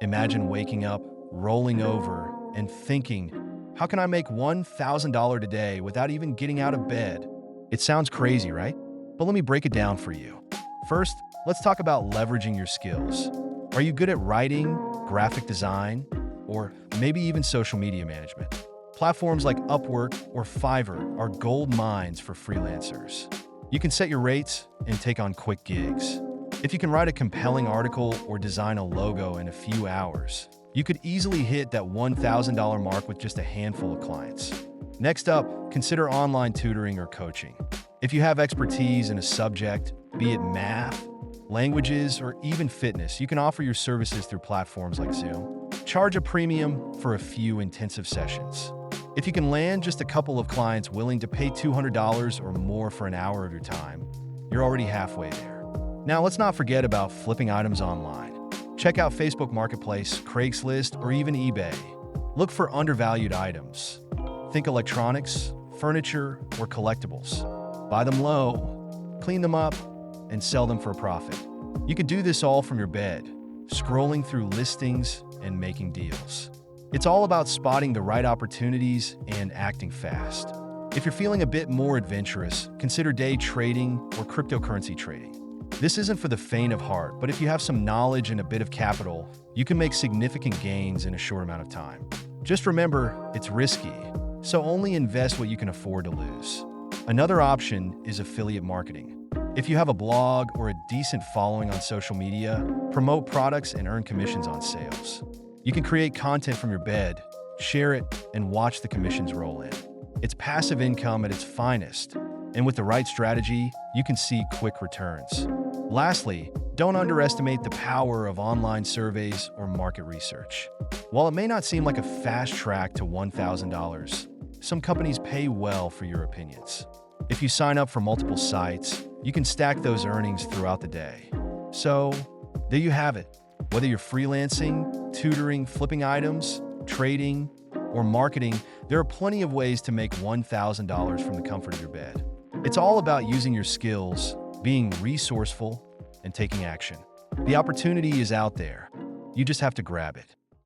Imagine waking up, rolling over, and thinking, how can I make $1,000 today without even getting out of bed? It sounds crazy, right? But let me break it down for you. First, let's talk about leveraging your skills. Are you good at writing, graphic design, or maybe even social media management? Platforms like Upwork or Fiverr are gold mines for freelancers. You can set your rates and take on quick gigs. If you can write a compelling article or design a logo in a few hours, you could easily hit that $1,000 mark with just a handful of clients. Next up, consider online tutoring or coaching. If you have expertise in a subject, be it math, languages, or even fitness, you can offer your services through platforms like Zoom. Charge a premium for a few intensive sessions. If you can land just a couple of clients willing to pay $200 or more for an hour of your time, you're already halfway there. Now, let's not forget about flipping items online. Check out Facebook Marketplace, Craigslist, or even eBay. Look for undervalued items. Think electronics, furniture, or collectibles. Buy them low, clean them up, and sell them for a profit. You can do this all from your bed, scrolling through listings and making deals. It's all about spotting the right opportunities and acting fast. If you're feeling a bit more adventurous, consider day trading or cryptocurrency trading. This isn't for the faint of heart, but if you have some knowledge and a bit of capital, you can make significant gains in a short amount of time. Just remember, it's risky, so only invest what you can afford to lose. Another option is affiliate marketing. If you have a blog or a decent following on social media, promote products and earn commissions on sales. You can create content from your bed, share it, and watch the commissions roll in. It's passive income at its finest, and with the right strategy, you can see quick returns. Lastly, don't underestimate the power of online surveys or market research. While it may not seem like a fast track to $1,000, some companies pay well for your opinions. If you sign up for multiple sites, you can stack those earnings throughout the day. So, there you have it. Whether you're freelancing, tutoring, flipping items, trading, or marketing, there are plenty of ways to make $1,000 from the comfort of your bed. It's all about using your skills, being resourceful, and taking action. The opportunity is out there. You just have to grab it.